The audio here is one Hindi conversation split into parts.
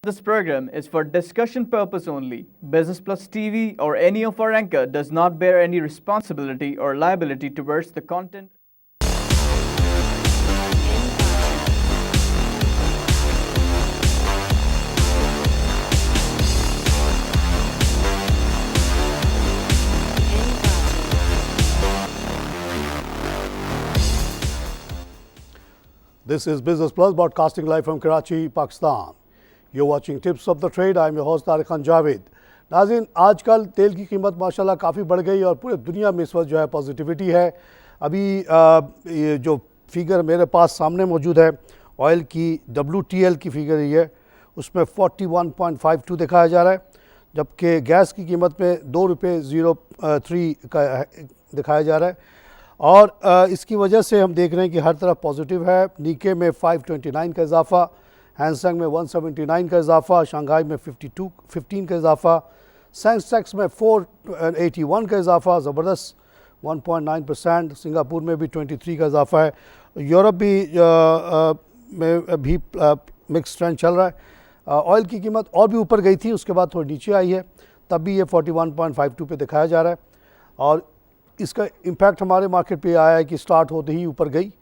This program is for discussion purpose only. Business Plus TV or any of our anchor does not bear any responsibility or liability towards the content. This is Business Plus broadcasting live from Karachi, Pakistan. You're watching Tips of the Trade. I'm your host Tariq Khan Javed. नाज़रीन, आजकल तेल की कीमत माशाल्लाह काफ़ी बढ़ गई और पूरे दुनिया में इस वक्त जो है पॉजिटिविटी है. अभी ये जो फिगर मेरे पास सामने मौजूद है, ऑयल की WTL की फिगर ही है, उसमें 41.52 दिखाया जा रहा है, जबकि गैस की कीमत में ₹2.03 का दिखाया जा रहा है. और इसकी वजह से हम देख रहे हैं कि हर तरफ पॉजिटिव है. नीके में 529 का इजाफा, हैंगसेंग में 179 का इजाफा, शंघाई में 15 का इजाफा, सेंसेक्स में 481 का इजाफा, ज़बरदस्त 1.9%. सिंगापुर में भी 23 का इजाफा है. यूरोप में भी मिक्स ट्रेंड चल रहा है. ऑयल की कीमत और भी ऊपर गई थी, उसके बाद थोड़ी नीचे आई है, तब भी ये 41.52 पे दिखाया जा रहा है. और इसका इम्पैक्ट हमारे मार्केट पे आया है कि स्टार्ट होते ही ऊपर गई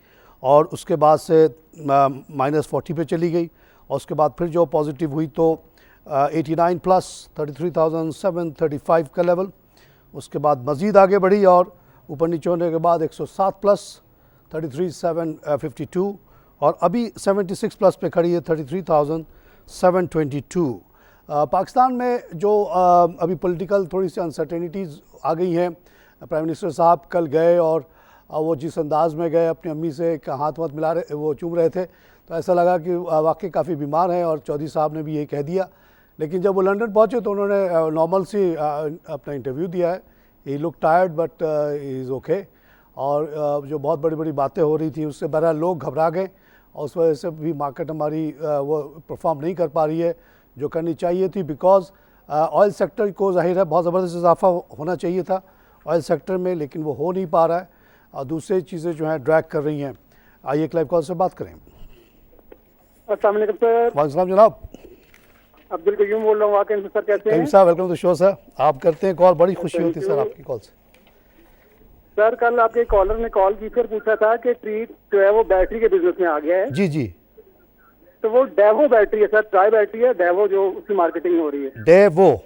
और उसके बाद से -40 पे चली गई और उसके बाद फिर जो पॉजिटिव हुई तो 89 प्लस 33,735 का लेवल. उसके बाद मज़ीद आगे बढ़ी और ऊपर नीचे होने के बाद 107 प्लस 33,752 और अभी 76 प्लस पे खड़ी है 33,722. पाकिस्तान में जो अभी पॉलिटिकल थोड़ी सी अनसर्टेनिटीज़ आ गई हैं. प्राइम मिनिस्टर साहब कल गए और वो जिस अंदाज़ में गए, अपनी अम्मी से हाथ मिला रहे, वो चूम रहे थे, तो ऐसा लगा कि वाकई काफ़ी बीमार हैं और चौधरी साहब ने भी ये कह दिया. लेकिन जब वो लंदन पहुँचे तो उन्होंने नॉर्मल सी अपना इंटरव्यू दिया है. He look tired but he is okay. और जो बहुत बड़ी बड़ी बातें हो रही थी उससे बहरहाल लोग घबरा गए और उस वजह से भी मार्केट हमारी वो परफॉर्म नहीं कर पा रही है जो करनी चाहिए थी. बिकॉज ऑयल सेक्टर को ज़ाहिर है बहुत ज़बरदस्त इजाफा होना चाहिए था ऑयल सेक्टर में, लेकिन वो हो नहीं पा रहा है और दूसरी चीज़ें जो हैं ड्रैग कर रही हैं. आइए एक लाइव कॉल से बात करें. अस्सलाम वालेकुम सर. वालेकुम जनाब. अब्दुल कयूम बोल रहा हूँ. वाकई सर कैसे हैं? साहब वेलकम टू शो सर. आप करते हैं कॉल, बड़ी खुशी होती है सर आपकी कॉल से. सर कल आपके कॉलर ने कॉल की फिर पूछा था कि ट्रीट जो है वो बैटरी के बिजनेस में आ गया है. जी जी. तो वो डेवो बैटरी है सर, ट्राई बैटरी है डेवो जो उसकी मार्केटिंग हो रही है. डेवो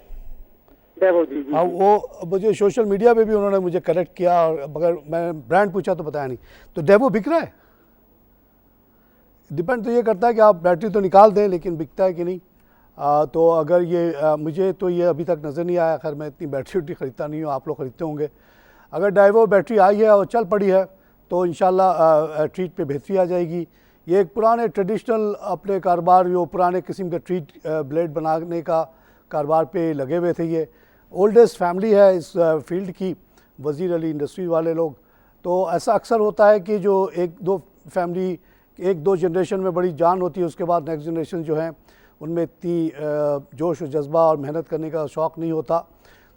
जी जी. हाँ, वो मुझे सोशल मीडिया पे भी उन्होंने मुझे कनेक्ट किया और मगर मैं ब्रांड पूछा तो बताया नहीं. तो डेवो बिक रहा है? डिपेंड तो ये करता है कि आप बैटरी तो निकाल दें लेकिन बिकता है कि नहीं. तो अगर ये मुझे तो ये अभी तक नज़र नहीं आया. खैर मैं इतनी बैटरी उटरी ख़रीदता नहीं हूँ, आप लोग ख़रीदते होंगे. अगर डेवो बैटरी आई है और चल पड़ी है तो इंशाल्लाह ट्रीट पे बेहतरी आ जाएगी. ये एक पुराने ट्रेडिशनल अपने कारोबार, जो पुराने किस्म के ट्रीट ब्लेड बनाने का कारोबार पे लगे हुए थे. ये ओल्डेस्ट फैमिली है इस फील्ड की, वज़ीर अली इंडस्ट्री वाले लोग. तो ऐसा अक्सर होता है कि जो एक दो फैमिली, एक दो जनरेशन में बड़ी जान होती है, उसके बाद नेक्स्ट जनरेशन जो है उनमें इतनी जोश और जज्बा और मेहनत करने का शौक़ नहीं होता.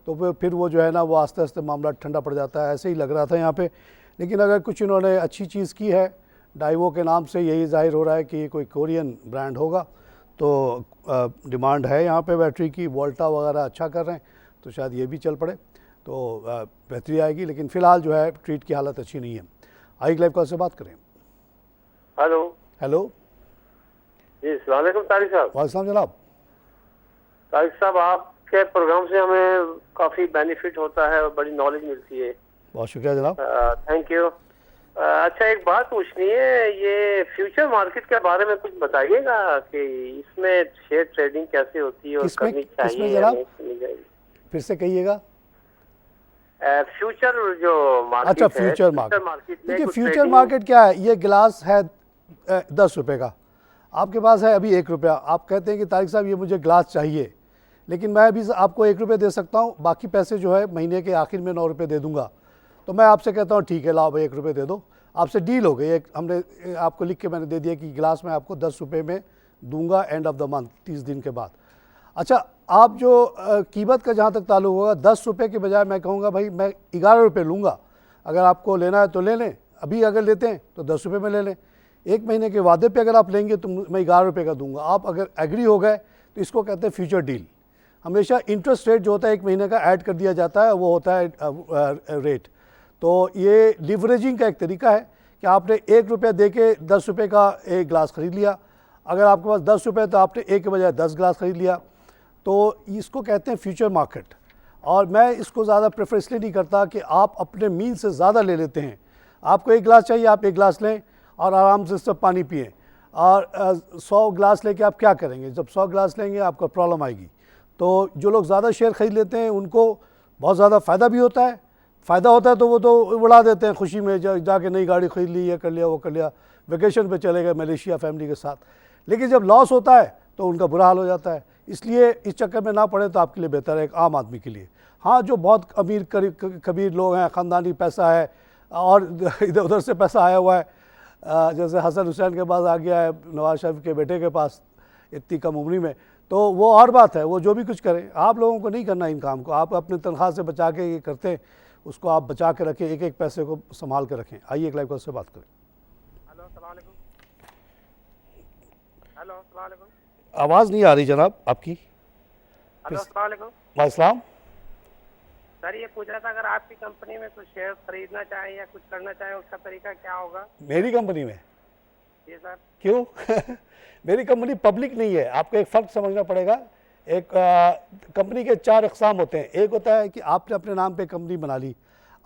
तो फिर वो जो है ना वो आस्ते आस्ते मामला ठंडा पड़ जाता है. ऐसे ही लग रहा था यहाँ पे. लेकिन अगर कुछ इन्होंने अच्छी चीज़ की है, डाइवो के नाम से यही जाहिर हो रहा है कि ये कोई कोरियन ब्रांड होगा. तो डिमांड है यहाँ पे बैटरी की. वोल्टा वगैरह अच्छा कर रहे हैं तो शायद ये भी चल पड़े तो बेहतरी आएगी. लेकिन फ़िलहाल जो है ट्रीट की हालत अच्छी नहीं है. आइए लाइव कॉल से बात करें. हेलो. हेलो जी अस्सलाम वालेकुम तारिक साहब. वालेकुम जनाब. तारिक साहब, आपके प्रोग्राम से हमें काफ़ी बेनिफिट होता है और बड़ी नॉलेज मिलती है. बहुत शुक्रिया जनाब. Thank you. अच्छा, एक बात पूछनी है, ये फ्यूचर मार्केट के बारे में कुछ बताइएगा कि इसमें शेयर ट्रेडिंग कैसे होती है और करनी चाहिए या नहीं करनी चाहिए. फिर से कहिएगा. फ्यूचर जो मार्केट. अच्छा, फ्यूचर मार्केट. देखिए फ्यूचर मार्केट क्या है. ये गिलास है 10 रुपये का, आपके पास है अभी 1 रुपया. आप कहते हैं कि तारिक साहब ये मुझे गिलास चाहिए, लेकिन मैं अभी आपको 1 रुपये दे सकता हूँ, बाकी पैसे जो है महीने के आखिर में 9 रुपये दे दूँगा. तो मैं आपसे कहता हूँ ठीक है लाओ भाई 1 रुपये दे दो. आपसे डील हो गई. एक हमने आपको लिख के मैंने दे दिया कि गिलास मैं आपको 10 रुपये में दूंगा एंड ऑफ द मंथ, 30 दिन के बाद. अच्छा, आप जो कीमत का जहाँ तक ताल्लुक होगा, 10 रुपये के बजाय मैं कहूँगा भाई मैं 11 रुपये लूँगा. अगर आपको लेना है तो ले लें, अभी अगर लेते हैं तो 10 रुपये में ले लें. 1 महीने के वादे पे अगर आप लेंगे तो मैं 11 रुपये का दूंगा. आप अगर एग्री हो गए तो इसको कहते हैं फ्यूचर डील। हमेशा इंटरेस्ट रेट जो होता है 1 महीने का ऐड कर दिया जाता है, वो होता है रेट। तो ये लिवरेजिंग का एक तरीका है कि आपने 1 रुपया दे के 10 रुपये का एक गिलास ख़रीद लिया। अगर आपके पास 10 रुपये तो आपने 1 के बजाय 10 गिलास ख़रीद लिया। तो इसको कहते हैं फ्यूचर मार्केट। और मैं इसको ज़्यादा प्रेफर इसलिए नहीं करता कि आप अपने मील से ज़्यादा ले लेते हैं। आपको 1 गिलास चाहिए, आप 1 गिलास लें और आराम से सब पानी पिएँ। और 100 गिलास लेके आप क्या करेंगे? जब 100 गिलास लेंगे आपको प्रॉब्लम आएगी। तो जो लोग ज़्यादा शेयर ख़रीद लेते हैं उनको बहुत ज़्यादा फ़ायदा भी होता है। फ़ायदा होता है तो वो तो उड़ा देते हैं खुशी में, जाके नई गाड़ी ख़रीद ली, ये कर लिया, वो कर लिया, वेकेशन पे चले गए मलेशिया फैमिली के साथ। लेकिन जब लॉस होता है तो उनका बुरा हाल हो जाता है। इसलिए इस चक्कर में ना पड़े तो आपके लिए बेहतर है, एक आम आदमी के लिए। हाँ, जो बहुत अमीर कबीर लोग हैं, ख़ानदानी पैसा है और इधर उधर से पैसा आया हुआ है, जैसे हसन हुसैन के पास आ गया है, नवाज शरीफ के बेटे के पास इतनी कम उम्र में, तो वो और बात है, वो जो भी कुछ करें। आप लोगों को नहीं करना इन काम को। आप अपने तनख्वाह से बचा के ये करते हैं, उसको आप बचा के रखें, एक एक पैसे को संभाल के रखें। आइए एक लाइव कॉल से बात करें। हेलो, अस्सलाम वालेकुम। हेलो, अस्सलाम वालेकुम। आवाज़ नहीं आ रही जनाब आपकी। हेलो, अस्सलाम वालेकुम। वालेकुम। सर, ये पूछ रहा था अगर आपकी कंपनी में कुछ शेयर खरीदना चाहें या कुछ करना चाहें, उसका तरीका क्या होगा? मेरी कंपनी में? जी सर। क्यों? मेरी कंपनी पब्लिक नहीं है। आपको एक फ़र्क समझना पड़ेगा। एक कंपनी के 4 अक़साम होते हैं। एक होता है कि आपने अपने नाम पे कंपनी बना ली,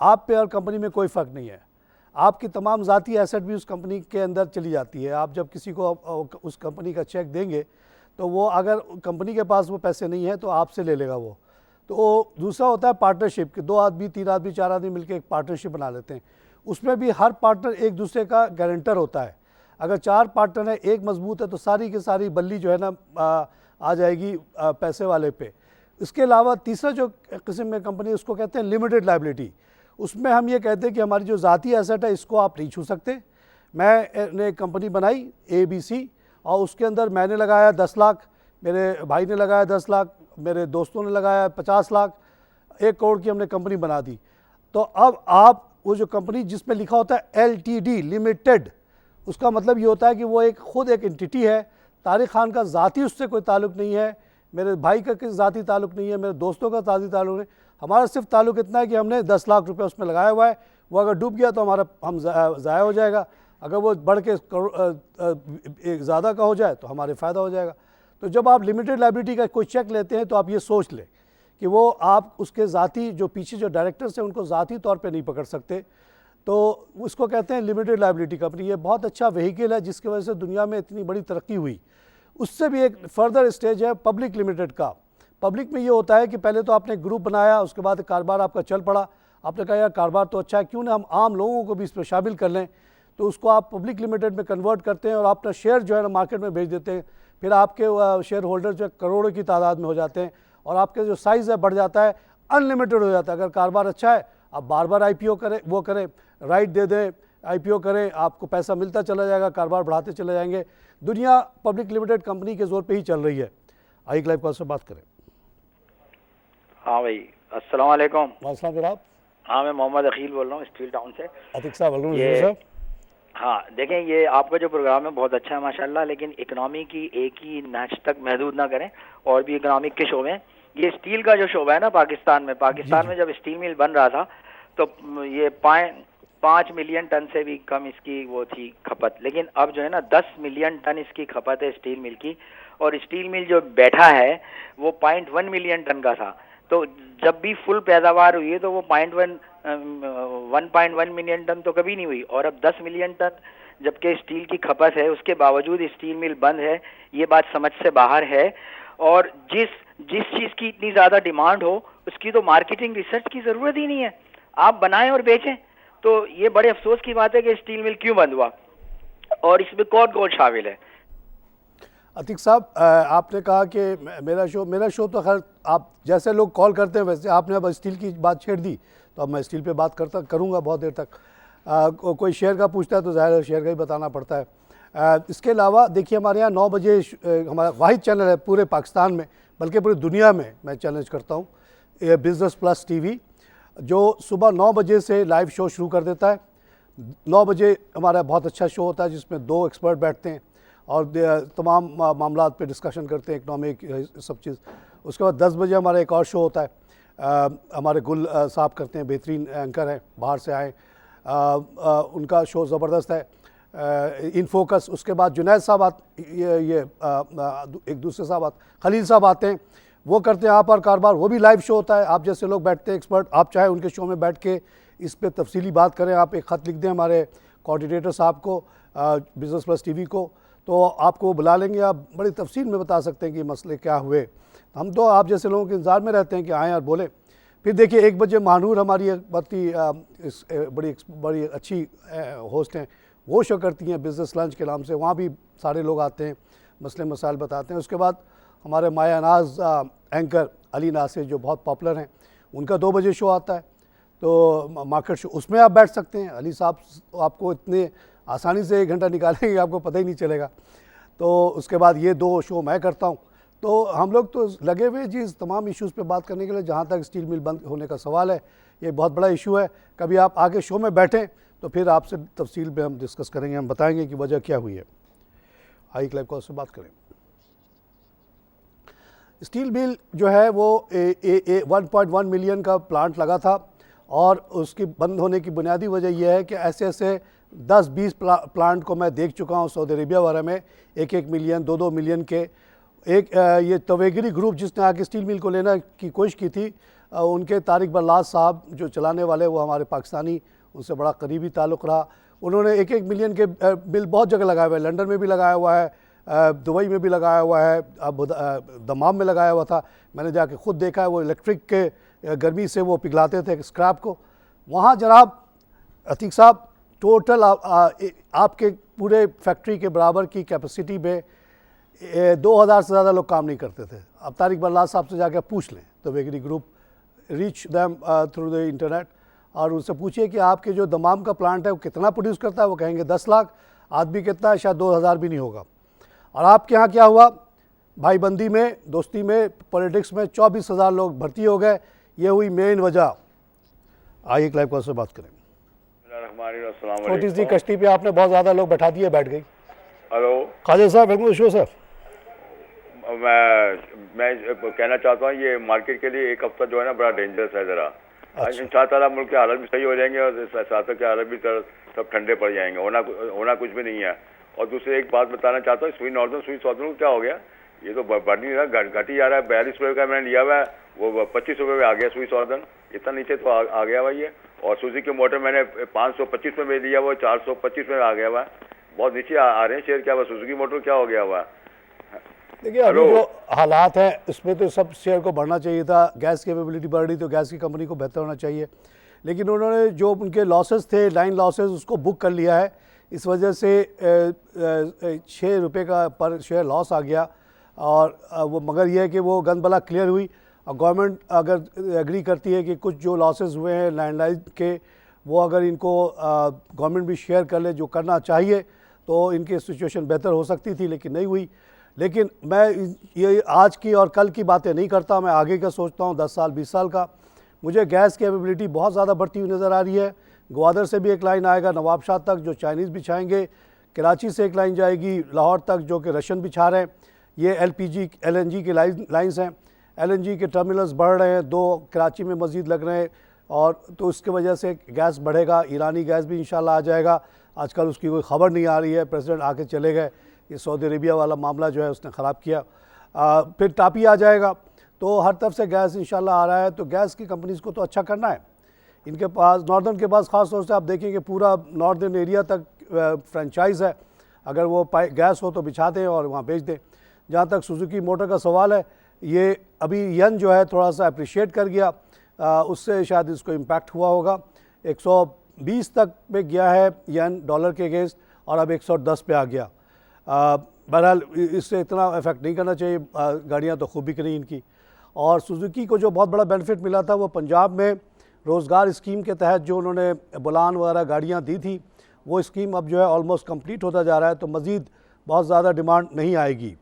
आप पे और कंपनी में कोई फ़र्क नहीं है। आपकी तमाम ज़ाती एसेट भी उस कंपनी के अंदर चली जाती है। आप जब किसी को उस कंपनी का चेक देंगे तो वो अगर कंपनी के पास वो पैसे नहीं है तो आपसे ले लेगा वो। तो दूसरा होता है पार्टनरशिप, कि 2 आदमी, 3 आदमी, 4 आदमी मिलकर एक पार्टनरशिप बना लेते हैं। उसमें भी हर पार्टनर एक दूसरे का गारंटर होता है। अगर 4 पार्टनर है, एक मजबूत है, तो सारी की सारी बल्ली जो है ना आ जाएगी पैसे वाले पे। इसके अलावा तीसरा जो किस्म में कंपनी, उसको कहते हैं लिमिटेड लायबिलिटी। उसमें हम ये कहते हैं कि हमारी जो ज़ाती एसेट है इसको आप नहीं छू सकते। मैंने एक कंपनी बनाई ABC, और उसके अंदर मैंने लगाया 10 लाख, मेरे भाई ने लगाया 10 लाख, मेरे दोस्तों ने लगाया 50 लाख, 1 करोड़ की हमने कंपनी बना दी। तो अब आप वो जो कंपनी जिसमें लिखा होता है LTD लिमिटेड, उसका मतलब ये होता है कि वो खुद एक एंटिटी है। तारिक खान का ज़ाती उससे कोई ताल्लुक़ नहीं है, मेरे भाई का ज़ाती ताल्लुक़ नहीं है, मेरे दोस्तों का ज़ाती ताल्लुक़ नहीं। हमारा सिर्फ ताल्लुक़ इतना है कि हमने 10 लाख रुपये उसमें लगाया हुआ है। वो अगर डूब गया तो हम ज़ाया हो जाएगा, अगर वो बढ़ के ज़्यादा का हो जाए तो हमारे फ़ायदा हो जाएगा। तो जब आप लिमिटेड लायबिलिटी का कोई चेक लेते हैं तो आप ये सोच लें कि वो आप उसके ज़ाती जो पीछे जो डायरेक्टर्स हैं उनको ज़ाती तौर पे नहीं पकड़ सकते। तो उसको कहते हैं लिमिटेड लायबिलिटी कंपनी। ये बहुत अच्छा व्हीकल है जिसकी वजह से दुनिया में इतनी बड़ी तरक्की हुई। उससे भी एक फर्दर स्टेज है पब्लिक लिमिटेड का। पब्लिक में ये होता है कि पहले तो आपने ग्रुप बनाया, उसके बाद कारोबार आपका चल पड़ा, आपने कहा यार कारोबार तो अच्छा है, क्यों ना हम आम लोगों को भी इसमें शामिल कर लें। तो उसको आप पब्लिक लिमिटेड में कन्वर्ट करते हैं और अपना शेयर जो है ना मार्केट में भेज देते हैं। फिर आपके शेयर होल्डर जो करोड़ों की तादाद में हो जाते हैं और आपके जो साइज़ है बढ़ जाता है, अनलिमिटेड हो जाता है। अगर कारोबार अच्छा है आप बार बार IPO करें, वो करें, राइट दे दें, IPO करें, आपको पैसा मिलता चला जाएगा, कारोबार बढ़ाते चले जाएंगे। दुनिया पब्लिक लिमिटेड कंपनी के जोर पे ही चल रही है। आइए लाइव कॉल से बात करें। हाँ भाई, अस्सलाम वालेकुम। वालेकुम जनाब। हाँ, मैं मोहम्मद अखील बोल रहा हूँ स्टील टाउन से। अतिक साहब साहब। हाँ, देखें, ये आपका जो प्रोग्राम है बहुत अच्छा है माशाल्लाह, लेकिन इकोनॉमी की एक ही नच तक महदूद ना करें, और भी इकोनॉमिक के शोबे हैं। ये स्टील का जो शोबा है ना पाकिस्तान में जब स्टील मिल बन रहा था तो ये 5 मिलियन टन से भी कम इसकी वो थी खपत, लेकिन अब जो है ना 10 मिलियन टन इसकी खपत है स्टील मिल की, और स्टील मिल जो बैठा है वो 0.1 मिलियन टन का था। तो जब भी फुल पैदावार हुई है तो वो 1.1 मिलियन टन तो कभी नहीं हुई, और अब 10 मिलियन टन जबकि स्टील की खपत है, उसके बावजूद स्टील मिल बंद है। ये बात समझ से बाहर है। और जिस चीज़ की इतनी ज़्यादा डिमांड हो उसकी तो मार्केटिंग रिसर्च की ज़रूरत ही नहीं है, आप बनाएं और बेचें। तो ये बड़े अफसोस की बात है कि स्टील मिल क्यों बंद हुआ, और इसमें कौन शामिल है। अतिक साहब, आपने कहा कि मेरा शो तो खैर आप जैसे लोग कॉल करते हैं वैसे, आपने अब स्टील की बात छेड़ दी तो अब मैं स्टील पे बात करूँगा बहुत देर तक। कोई शेयर का पूछता है तो ज़ाहिर है शेयर का ही बताना पड़ता है। इसके अलावा देखिए, हमारे यहाँ 9 बजे हमारा वाहिद चैनल है पूरे पाकिस्तान में, बल्कि पूरी दुनिया में मैं चैलेंज करता हूँ, ये बिज़नेस प्लस TV, जो सुबह 9 बजे से लाइव शो शुरू कर देता है। 9 बजे हमारा बहुत अच्छा शो होता है जिसमें 2 एक्सपर्ट बैठते हैं और तमाम मामला पे डिस्कशन करते हैं, इकनॉमिक सब चीज़। उसके बाद 10 बजे हमारा एक और शो होता है, हमारे गुल साहब करते हैं, बेहतरीन एंकर हैं, बाहर से आए, उनका शो ज़बरदस्त है, इन फोकस। उसके बाद जुनैद साहब एक दूसरे साहब खलील साहब आते हैं, वो करते हैं आप और कारोबार, वो भी लाइव शो होता है। आप जैसे लोग बैठते हैं एक्सपर्ट, आप चाहे उनके शो में बैठ के इस पे तफसीली बात करें, आप एक ख़त लिख दें हमारे कोऑर्डिनेटर साहब को, बिज़नेस प्लस टीवी को, तो आपको बुला लेंगे, आप बड़ी तफसील में बता सकते हैं कि मसले क्या हुए। हम तो आप जैसे लोगों के इंतज़ार में रहते हैं कि आएँ और बोलें। फिर देखिए 1 बजे महानूर हमारी एक बड़ी अच्छी होस्ट हैं, वो शो करती हैं बिज़नेस लंच के नाम से, वहाँ भी सारे लोग आते हैं, मसले मसाइल बताते हैं। उसके बाद हमारे माया नाज एंकर अली नासिर जो बहुत पॉपुलर हैं, उनका 2 बजे शो आता है, तो मार्केट शो, उसमें आप बैठ सकते हैं। अली साहब आपको इतने आसानी से 1 घंटा निकालेंगे आपको पता ही नहीं चलेगा। तो उसके बाद ये 2 शो मैं करता हूँ। तो हम लोग तो लगे हुए जी तमाम इश्यूज़ पे बात करने के लिए। जहाँ तक स्टील मिल बंद होने का सवाल है, ये बहुत बड़ा इशू है। कभी आप आगे शो में बैठें तो फिर आपसे तफसील में हम डिस्कस करेंगे, हम बताएंगे कि वजह क्या हुई है। आई क्लाइव कॉल से बात करें। स्टील मिल जो है वो 1.1 मिलियन का प्लांट लगा था, और उसकी बंद होने की बुनियादी वजह यह है कि ऐसे 10-20 प्लांट को मैं देख चुका हूँ सऊदी अरेबिया वगैरह में, 1-1 मिलियन 2-2 मिलियन के। एक ये तवेगरी ग्रुप जिसने आके स्टील मिल को लेना की कोशिश की थी, उनके तारिक बल्लाज साहब जो चलाने वाले, वो हमारे पाकिस्तानी, उनसे बड़ा करीबी ताल्लुक़ रहा। उन्होंने 1-1 मिलियन के मिल बहुत जगह लगाए हुए हैं, लंदन में भी लगाया हुआ है, दुबई में भी लगाया हुआ है, अब दमाम में लगाया हुआ था। मैंने जाके ख़ुद देखा है, वो इलेक्ट्रिक के गर्मी से वो पिघलाते थे स्क्रैप को। वहाँ जनाब अतीक साहब टोटल आपके पूरे फैक्ट्री के बराबर की कैपेसिटी में 2000 से ज़्यादा लोग काम नहीं करते थे। अब तारिक बल्लाज साहब से जाकर पूछ लें, तो vagary group reach them through the internet, और उनसे पूछिए कि आपके जो दमाम का प्लांट है वो कितना प्रोड्यूस करता है। वो कहेंगे 10 लाख, आदमी कितना है, शायद 2000 भी नहीं होगा। और आपके यहाँ क्या हुआ, भाईबंदी में, दोस्ती में, पॉलिटिक्स में 24,000 लोग भर्ती हो गए। ये हुई मेन वजह। आइए क्लाइव कॉल से बात करें। छोटी सी कश्ती पे आपने बहुत ज़्यादा लोग बैठा दिए, बैठ गई। हेलो खाजा साहब, वेलकम शो सर। मैं कहना चाहता हूँ ये मार्केट के लिए 1 हफ्ता जो है ना बड़ा डेंजरस है ज़रा। इंशाअल्लाह मुल्क के हालत भी सही हो जाएंगे और सियासत के हालत भी सब ठंडे पड़ जाएंगे, होना कुछ भी नहीं है। और दूसरी एक बात बताना चाहता हूँ, सुई नॉर्दर्न सुई साउदर्न को क्या हो गया, ये तो बढ़ नहीं रहा, घट ही जा रहा है। 42 रुपये का मैंने लिया हुआ है, वो 25 रुपये में आ गया सुई साउदर्न, इतना नीचे तो आ गया हुआ ये। और सुजुकी मोटर मैंने 525 में लिया, वो 425 में आ गया हुआ। बहुत नीचे आ रहे हैं शेयर, क्या हुआ सुजुकी मोटर, क्या हो गया हुआ। देखिए अभी जो हालात हैं इसमें तो सब शेयर को बढ़ना चाहिए था। गैस की अवेलेबिलिटी बढ़ रही तो गैस की कंपनी को बेहतर होना चाहिए, लेकिन उन्होंने जो उनके लॉसेस थे, लाइन लॉसेस, उसको बुक कर लिया है। इस वजह से 6 रुपये का पर शेयर लॉस आ गया। और वो मगर यह है कि वो गंदबला क्लियर हुई, और गवर्नमेंट अगर एग्री करती है कि कुछ जो लॉसेस हुए हैं लैंडलाइन के, वो अगर इनको गवर्नमेंट भी शेयर कर ले, जो करना चाहिए, तो इनकी सिचुएशन बेहतर हो सकती थी, लेकिन नहीं हुई। लेकिन मैं ये आज की और कल की बातें नहीं करता, मैं आगे का सोचता हूँ, 10 साल 20 साल का। मुझे गैस की अवेलेबिलिटी बहुत ज़्यादा बढ़ती हुई नज़र आ रही है। ग्वादर से भी एक लाइन आएगा नवाबशाह तक, जो चाइनीज़ बिछाएंगे। कराची से एक लाइन जाएगी लाहौर तक, जो कि रशियन बिछा रहे हैं। ये LPG LNG की लाइन्स हैं। LNG के टर्मिनल्स बढ़ रहे हैं, 2 कराची में मज़ीद लग रहे हैं, और तो इसकी वजह से गैस बढ़ेगा। ईरानी गैस भी इंशाल्लाह आ जाएगा। आजकल उसकी कोई ख़बर नहीं आ रही है, प्रेसिडेंट आके चले गए। ये सऊदी अरेबिया वाला मामला जो है उसने ख़राब किया। फिर टापी आ जाएगा, तो हर तरफ से गैस इंशाल्लाह आ रहा है। तो गैस की कंपनीज़ को तो अच्छा करना है। इनके पास नॉर्दर्न के पास ख़ास तौर से आप देखेंगे पूरा नॉर्दर्न एरिया तक फ्रेंचाइज़ है। अगर वो गैस हो तो बिछा दें और वहाँ बेच दें। जहाँ तक सुजुकी मोटर का सवाल है, ये अभी यन जो है थोड़ा सा अप्रिशिएट कर गया, उससे शायद इसको इम्पैक्ट हुआ होगा। 120 तक पे गया है यन डॉलर के अगेंस्ट, और अब 110 पे आ गया। बहरहाल इससे इतना इफेक्ट नहीं करना चाहिए, गाड़ियाँ तो खूब बिक रही इनकी। और सुजुकी को जो बहुत बड़ा बेनिफिट मिला था वो पंजाब में रोज़गार स्कीम के तहत जो उन्होंने बुलान वगैरह गाड़ियाँ दी थी, वो स्कीम अब जो है ऑलमोस्ट कंप्लीट होता जा रहा है, तो मज़ीद बहुत ज़्यादा डिमांड नहीं आएगी।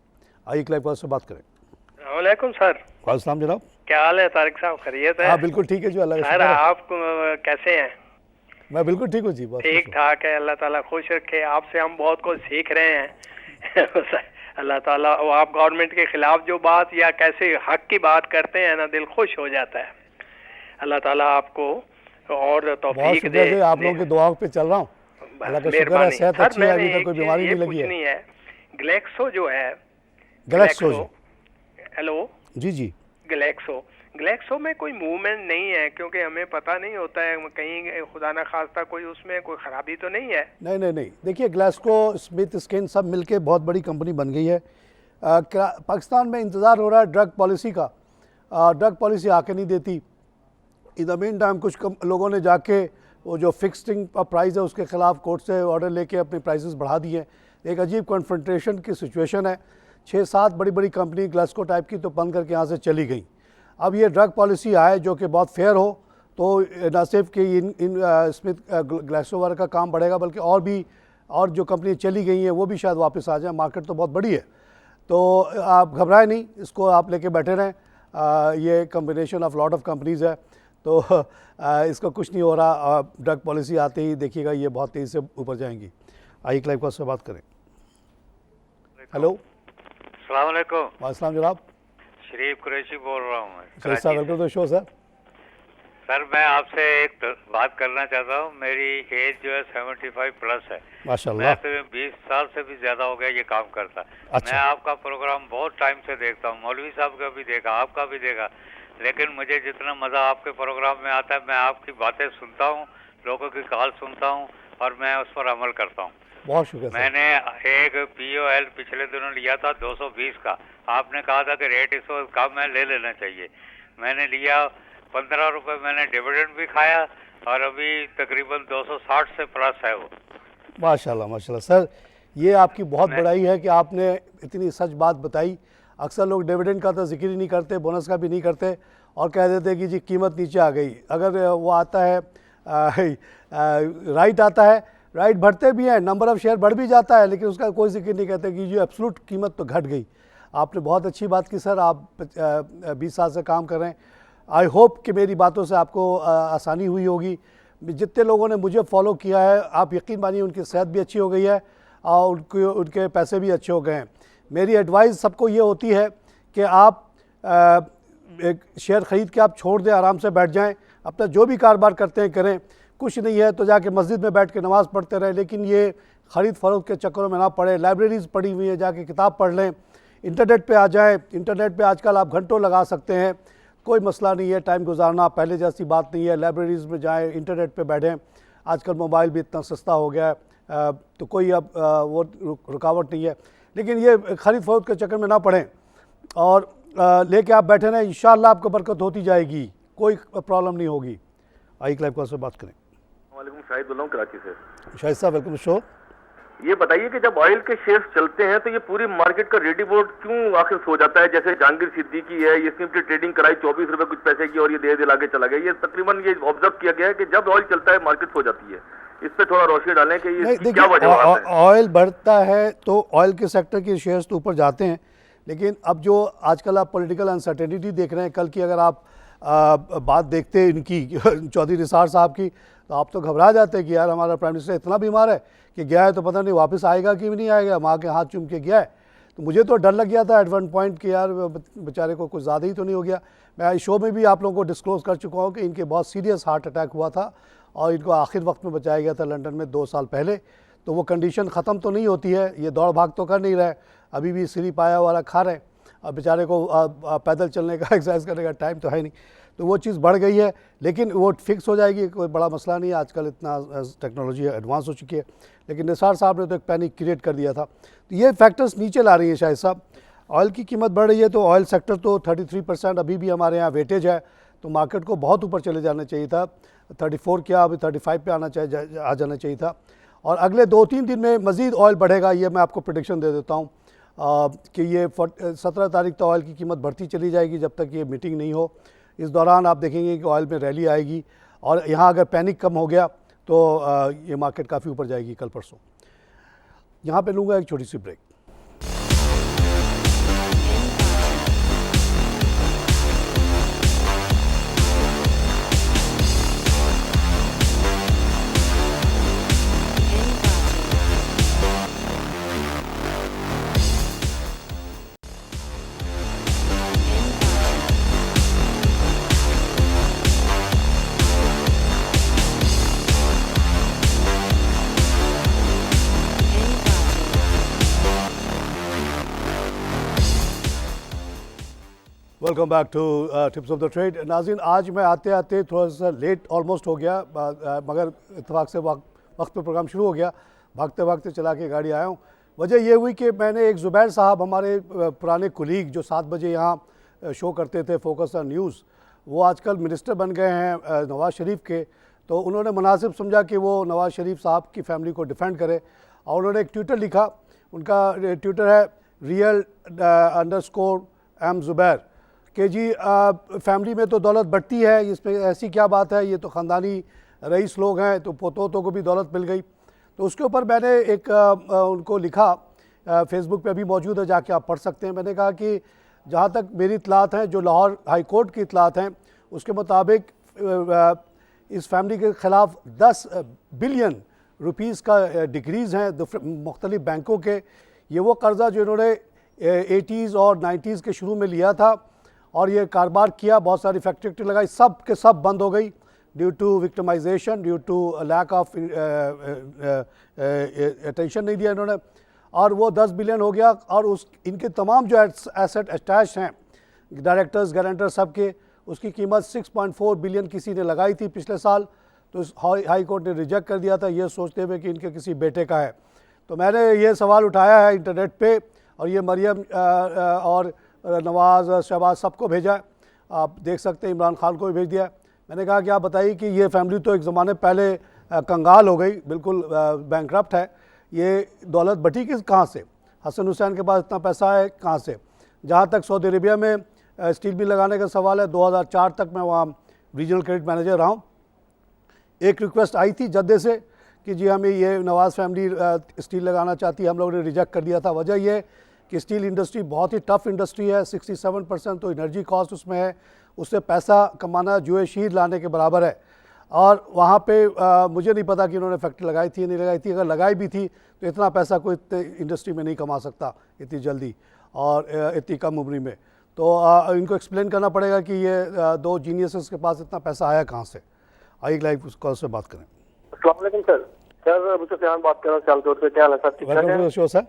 आइए क्लाइव से बात करें। वालेकुम सर। वालेकुम जनाब, क्या हाल है तारिक साहब, खैरियत है? हाँ बिल्कुल ठीक है जी, अल्लाह का सर शुक्र है। आप कैसे हैं? मैं बिल्कुल ठीक हूँ जी, बस ठीक ठाक है, अल्लाह ताला खुश रखे। आपसे हम बहुत कुछ सीख रहे हैं। अल्लाह ताला, वो आप गवर्नमेंट के खिलाफ जो बात या कैसे हक की बात करते हैं ना, दिल खुश हो जाता है। अल्लाह ताला आपको और बहुत तौफीक शुक्रिया दे। जी, आप लोगों की दुआओं पे चल रहा हूँ। अल्लाह का शुक्र है, सेहत अच्छी है, अभी तक कोई बीमारी नहीं लगी है। ग्लेक्सो जो है, ग्लेक्सो जी, हेलो जी जी, ग्लेक्सो में कोई मूवमेंट नहीं है, क्योंकि हमें पता नहीं होता है कहीं खुदा ना खास्ता कोई उसमें कोई खराबी तो नहीं है। नहीं, देखिए ग्लास्को स्मिथ स्किन सब मिलके बहुत बड़ी कंपनी बन गई है। पाकिस्तान में इंतज़ार हो रहा है ड्रग पॉलिसी का। ड्रग पॉलिसी आके नहीं देती। इन द मीन टाइम कुछ लोगों ने जाके वो जो फिक्सिंग प्राइस है उसके ख़िलाफ़ कोर्ट से ऑर्डर लेके अपने प्राइसेस बढ़ा दिए हैं। एक अजीब कॉन्फ्रंट्रेशन की सिचुएशन है। 6-7 बड़ी कंपनी ग्लास्को टाइप की तो बंद करके यहाँ से चली गई। अब ये ड्रग पॉलिसी आए जो कि बहुत फेयर हो, तो न सिर्फ कि इन स्मिथ ग्लास्को वाला का काम बढ़ेगा, बल्कि और जो कंपनी चली गई हैं वो भी शायद वापस आ जाए। मार्केट तो बहुत बड़ी है, तो आप घबराएं नहीं, इसको आप लेके बैठे रहें। ये combination of lot of companies है, तो इसका कुछ नहीं हो रहा। ड्रग पॉलिसी आते ही देखिएगा ये बहुत तेज़ी से ऊपर जाएंगी। आइए क्लाइव का उससे बात करें। हेलो, अस्सलाम वालेकुम। वालेकुम जनाब, शरीफ कुरैशी बोल रहा हूँ मैं। Sir welcome to show. Sir मैं आपसे एक बात करना चाहता हूँ। मेरी एज जो है 75 प्लस है। माशाल्लाह। मैं तो 20 साल से भी ज्यादा हो गया ये काम करता। अच्छा। मैं आपका प्रोग्राम बहुत टाइम से देखता हूँ, मौलवी साहब का भी देखा, आपका भी देखा, लेकिन मुझे जितना मजा आपके प्रोग्राम में आता है, मैं आपकी बातें सुनता हूँ, लोगों की कॉल सुनता हूँ और मैं उस पर अमल करता हूँ। बहुत शुक्रिया। मैंने एक POL पिछले दिनों लिया था 220 का। आपने कहा था कि रेट इस वक्त कम है, ले लेना चाहिए। मैंने लिया 15 रुपए, मैंने डिविडेंड भी खाया और अभी तकरीबन 260 से प्लस है वो। माशाल्लाह सर, ये आपकी बहुत बड़ाई है कि आपने इतनी सच बात बताई। अक्सर लोग डिविडेंड का तो जिक्र ही नहीं करते, बोनस का भी नहीं करते और कह देते हैं कि जी कीमत नीचे आ गई। अगर वो आता है राइट आता है, राइट बढ़ते भी हैं, नंबर ऑफ़ शेयर बढ़ भी जाता है, लेकिन उसका कोई जिक्र नहीं कहते कि जो एब्सोल्यूट कीमत तो घट गई। आपने बहुत अच्छी बात की सर, आप 20 साल से काम कर रहे हैं। आई होप कि मेरी बातों से आपको आसानी हुई होगी। जितने लोगों ने मुझे फॉलो किया है, आप यकीन मानिए उनकी सेहत भी अच्छी हो गई है और उनके पैसे भी अच्छे हो गए हैं। मेरी एडवाइस सबको ये होती है कि आप एक शेयर ख़रीद के आप छोड़ दें, आराम से बैठ जाएं, अपना जो भी कारोबार करते हैं करें। कुछ नहीं है तो जाके मस्जिद में बैठ के नमाज़ पढ़ते रहें, लेकिन ये ख़रीद फ़रोख्त के चक्करों में ना पड़े। लाइब्रेरीज़ पड़ी हुई है, जाके किताब पढ़ लें, इंटरनेट पे आ जाएं। इंटरनेट पे आजकल आप घंटों लगा सकते हैं, कोई मसला नहीं है टाइम गुजारना, पहले जैसी बात नहीं है। लाइब्रेरीज़ में जाएं, इंटरनेट पे बैठें। आजकल मोबाइल भी इतना सस्ता हो गया है, तो कोई अब वो रुकावट नहीं है। लेकिन ये ख़रीद फ़रोख्त के चक्कर में ना पड़ें और लेके आप बैठे रहें, इंशाअल्लाह आपको बरकत होती जाएगी, कोई प्रॉब्लम नहीं होगी। आइए क्लाइव कॉल से बात करें। वालेकुम, शाहिद बोल रहा हूँ कराची से। शाहिद साहब वेलकम शो। ये बताइए कि जब ऑयल के शेयर्स चलते हैं तो ये पूरी मार्केट का रेडी बोर्ड क्यों आखिर सो जाता है? जैसे जहांगीर सिद्दीकी है, ये सिंपली ट्रेडिंग कराई 24 रुपए कुछ पैसे की और ये दे दिला के चला गया। ये तकरीबन ये ऑब्जर्व किया गया है कि जब ऑयल चलता है मार्केट सो जाती है। इस पे थोड़ा रोशनी डालें कि ये क्या वजह है? ऑयल बढ़ता है तो ऑयल के सेक्टर के शेयर्स तो ऊपर जाते हैं, लेकिन अब जो आजकल आप पॉलिटिकल अनसर्टेनिटी देख रहे हैं, कल की अगर आप बात देखते हैं इनकी चौधरी निसार साहब की, तो आप तो घबरा जाते हैं कि यार हमारा प्राइम मिनिस्टर इतना बीमार है कि गया है तो पता नहीं वापस आएगा कि नहीं आएगा, माँ के हाथ चूम के गया है। तो मुझे तो डर लग गया था एट वन पॉइंट कि यार बेचारे को कुछ ज़्यादा ही तो नहीं हो गया। मैं इस शो में भी आप लोगों को डिस्क्लोज़ कर चुका हूँ कि इनके बहुत सीरियस हार्ट अटैक हुआ था और इनको आखिर वक्त में बचाया गया था लंदन में 2 साल पहले। तो वो कंडीशन ख़त्म तो नहीं होती है, ये दौड़ भाग तो कर नहीं रहे, अभी भी सीरी पाया वाला खा रहे हैं और बेचारे को पैदल चलने का एक्सरसाइज करने का टाइम तो है नहीं। तो वो चीज़ बढ़ गई है, लेकिन वो फिक्स हो जाएगी, कोई बड़ा मसला नहीं है। आजकल इतना टेक्नोलॉजी एडवांस हो चुकी है, लेकिन निसार साहब ने तो एक पैनिक क्रिएट कर दिया था। तो ये फैक्टर्स नीचे ला रही है शाहिद साहब। ऑयल की कीमत बढ़ रही है तो ऑयल सेक्टर तो 33% अभी भी हमारे यहाँ वेटेज है, तो मार्केट को बहुत ऊपर चले जाना चाहिए था। 34 क्या अभी 35 पे आ जाना चाहिए था। और अगले 2-3 दिन में मज़ीद ऑयल बढ़ेगा, ये मैं आपको प्रेडिक्शन दे देता हूँ कि ये 17 तारीख तक ऑयल की कीमत बढ़ती चली जाएगी जब तक ये मीटिंग नहीं हो। इस दौरान आप देखेंगे कि ऑयल में रैली आएगी और यहाँ अगर पैनिक कम हो गया तो ये मार्केट काफ़ी ऊपर जाएगी कल परसों। यहाँ पे लूँगा एक छोटी सी break. Welcome back to tips of the trade. नाज़रीन, आज मैं आते आते थोड़ा सा लेट ऑलमोस्ट हो गया, मगर इत्तेफाक से वक्त पे प्रोग्राम शुरू हो गया। भागते भागते चला के गाड़ी आया हूँ। वजह ये हुई कि मैंने एक ज़ुबैर साहब, हमारे पुराने कुलीग जो 7 बजे यहाँ शो करते थे फोकस ऑन न्यूज़, वो आजकल मिनिस्टर बन गए हैं नवाज़ शरीफ के। तो उन्होंने मुनासिब समझा कि वो नवाज़ शरीफ साहब की फैमिली को डिफेंड करे और उन्होंने एक ट्विटर लिखा। उनका ट्विटर है real_M ज़ुबैर कि जी फैमिली में तो दौलत बढ़ती है, इसमें ऐसी क्या बात है, ये तो ख़ानदानी रईस लोग हैं, तो पोतों को भी दौलत मिल गई। तो उसके ऊपर मैंने एक उनको लिखा, फेसबुक पे अभी मौजूद है, जाके आप पढ़ सकते हैं। मैंने कहा कि जहाँ तक मेरी इतलात हैं, जो लाहौर हाई कोर्ट की इतलात हैं, उसके मुताबिक इस फैमिली के ख़िलाफ़ 10 बिलियन रुपीस का डिक्रीज़ हैं मुख्तलिफ बैंकों के। ये वो कर्ज़ा जो इन्होंने 80s और 90s के शुरू में लिया था और ये कारोबार किया, बहुत सारी फैक्ट्री लगाई, सब के सब बंद हो गई due to victimisation, due to lack of attention नहीं दिया इन्होंने, और वो 10 बिलियन हो गया। और उस इनके तमाम जो एसेट अटैच हैं, डायरेक्टर्स गारंटर सब के, उसकी कीमत 6.4 बिलियन किसी ने लगाई थी पिछले साल। तो इस हाई कोर्ट ने रिजेक्ट कर दिया था, ये सोचते हुए कि इनके किसी बेटे का है। तो मैंने ये सवाल उठाया है इंटरनेट पे, और ये मरियम और नवाज़, शहबाज सबको भेजा, आप देख सकते हैं, इमरान खान को भी भेज दिया। मैंने कहा कि आप बताइए कि ये फैमिली तो एक ज़माने पहले कंगाल हो गई, बिल्कुल बैंकरप्ट है, ये दौलत बटी किस कहाँ से? हसन हुसैन के पास इतना पैसा है कहाँ से? जहाँ तक सऊदी अरेबिया में स्टील मिल लगाने का सवाल है, 2004 तक मैं वहाँ रीजनल क्रेडिट मैनेजर रहा हूँ। एक रिक्वेस्ट आई थी जद्दे से कि जी हमें ये नवाज़ फैमिली स्टील लगाना चाहती है, हम लोगों ने रिजेक्ट कर दिया था। वजह यह कि स्टील इंडस्ट्री बहुत ही टफ़ इंडस्ट्री है, 67% तो एनर्जी कॉस्ट उसमें है, उससे पैसा कमाना जुए शीर लाने के बराबर है। और वहाँ पे मुझे नहीं पता कि उन्होंने फैक्ट्री लगाई थी या नहीं लगाई थी। अगर लगाई भी थी तो इतना पैसा कोई इंडस्ट्री में नहीं कमा सकता इतनी जल्दी और इतनी कम उम्र में। तो इनको एक्सप्लेन करना पड़ेगा कि ये दो जीनियसेस के पास इतना पैसा आया कहाँ से। आइए लाइव कॉल से बात करें। अस्सलाम वालेकुम सर। सर अबू सुफियान बात कर रहा हूँ सियालकोट से। क्या हाल है सर? ठीक ठाक है सर।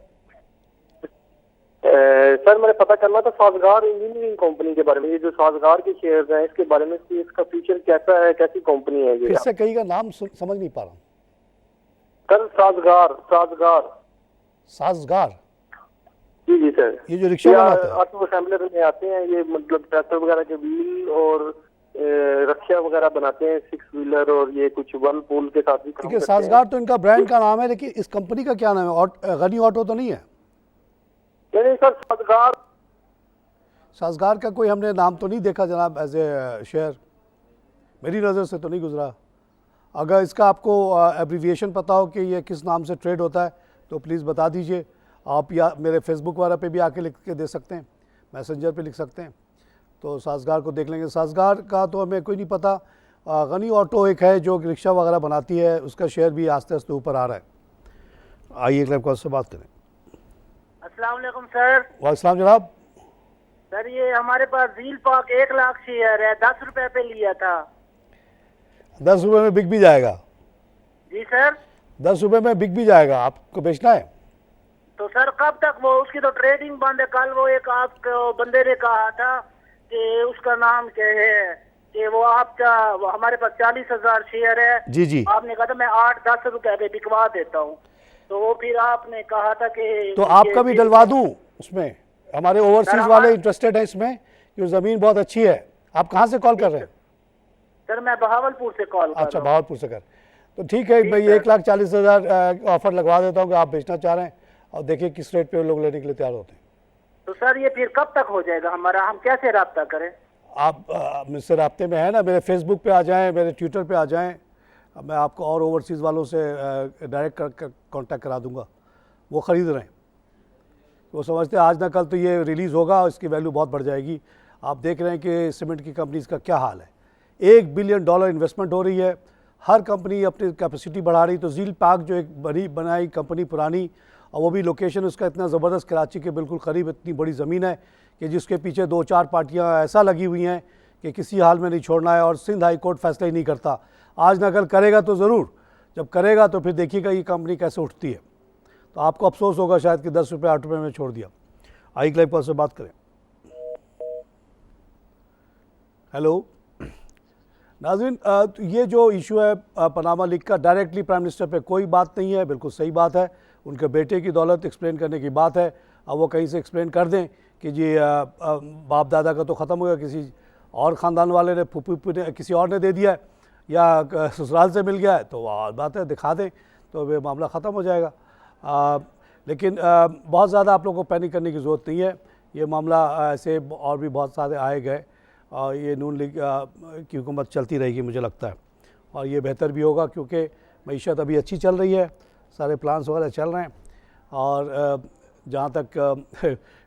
सर मैंने पता करना था साजगार इंजीनियरिंग कंपनी के बारे में। ये जो साजगार के शेयर्स हैं, इसके बारे में, इसका फ्यूचर कैसा है, कैसी कंपनी है ये? फिर से कहीं का नाम समझ नहीं पा रहा हूँ सर। साजगार जी जी सर। ये जो रिक्शा बनाता है, ऑटो असेंबलर में आते हैं ये, मतलब ट्रैक्टर वगैरह के व्हील और रक्षा वगैरह बनाते हैं, 6 व्हीलर, और ये कुछ वन पूल के साथ भी काम करते हैं। साजगार तो इनका ब्रांड का नाम है, लेकिन इस कंपनी का क्या नाम है? गनी ऑटो तो नहीं है? नहीं सर, साजगार का कोई हमने नाम तो नहीं देखा जनाब एज ए शेयर, मेरी नज़र से तो नहीं गुजरा। अगर इसका आपको एब्रीविएशन पता हो कि ये किस नाम से ट्रेड होता है तो प्लीज़ बता दीजिए आप, या मेरे फेसबुक वगैरह पे भी आके लिख के दे सकते हैं, मैसेंजर पे लिख सकते हैं, तो साजगार को देख लेंगे। साजगार का तो हमें कोई नहीं पता। गनी ऑटो एक है जो रिक्शा वगैरह बनाती है, उसका शेयर भी आस्ते आस्ते ऊपर आ रहा है। आइए एक लाइव से बात करें। अस्सलाम वालेकुम सर। वालेकुम जनाब। सर ये हमारे पास झील पाक 1 लाख शेयर है, 10 रुपए पे लिया था। 10 रुपए में बिक भी जाएगा? जी सर। 10 रुपए में बिक भी जाएगा, आपको बेचना है? तो सर कब तक? वो उसकी तो ट्रेडिंग बंद है। कल वो एक आपको बंदे ने कहा था कि उसका नाम क्या है, कि वो आपका हमारे पास 40,000 शेयर है। जी जी। आपने कहा था मैं 8-10 रुपए पे बिकवा देता हूँ, तो वो फिर आपने कहा था कि तो आपका भी डलवा दूं उसमें? हमारे ओवरसीज वाले इंटरेस्टेड हैं इसमें, क्योंकि ज़मीन बहुत अच्छी है। आप कहाँ से कॉल कर रहे हैं? सर मैं बहावलपुर से कॉल कर रहा हूं। अच्छा, बहावलपुर से कर। तो ठीक है भाई, 1,40,000 ऑफर लगवा देता हूँ कि आप बेचना चाह रहे हैं, और देखिए किस रेट पे लोग लेने के लिए तैयार होते हैं। तो सर ये फिर कब तक हो जाएगा हमारा? हम कैसे रब्ता करें? आप मुझसे रब्ते में है ना, मेरे फेसबुक पे आ जाएं, मेरे ट्विटर पे आ जाएं, मैं आपको और ओवरसीज़ वालों से डायरेक्ट कांटेक्ट करा दूंगा। वो ख़रीद रहे हैं, वो समझते हैं आज ना कल तो ये रिलीज़ होगा और इसकी वैल्यू बहुत बढ़ जाएगी। आप देख रहे हैं कि सीमेंट की कंपनीज़ का क्या हाल है। $1 बिलियन इन्वेस्टमेंट हो रही है, हर कंपनी अपनी कैपेसिटी बढ़ा रही। तो झील पाक जो एक बड़ी बनाई कंपनी पुरानी, और वो भी लोकेशन उसका इतना ज़बरदस्त, कराची के बिल्कुल करीब, इतनी बड़ी ज़मीन है कि जिसके पीछे 2-4 पार्टियाँ ऐसा लगी हुई हैं कि किसी हाल में नहीं छोड़ना है, और सिंध हाई कोर्ट फैसला ही नहीं करता। आज ना कल करेगा तो ज़रूर, जब करेगा तो फिर देखिएगा ये कंपनी कैसे उठती है। तो आपको अफसोस होगा शायद कि 10 रुपये 8 रुपये में छोड़ दिया। आई क्लाइव कॉल से बात करें। हेलो नाज़रीन, ये जो इशू है पनामा लीक का, डायरेक्टली प्राइम मिनिस्टर पे कोई बात नहीं है, बिल्कुल सही बात है। उनके बेटे की दौलत एक्सप्लेन करने की बात है। अब वो कहीं से एक्सप्लेन कर दें कि जी बाप दादा का तो ख़त्म हो गया, किसी और ख़ानदान वाले ने फूफी ने किसी और ने दे दिया है, या ससुराल से मिल गया है, तो और बात है, दिखा दें तो वे मामला ख़त्म हो जाएगा। लेकिन बहुत ज़्यादा आप लोगों को पैनिक करने की ज़रूरत नहीं है। ये मामला ऐसे और भी बहुत सारे आए गए और ये नून लीग की हुकूमत चलती रहेगी मुझे लगता है, और ये बेहतर भी होगा क्योंकि मईशत अभी अच्छी चल रही है, सारे प्लान्स वगैरह चल रहे हैं। और जहाँ तक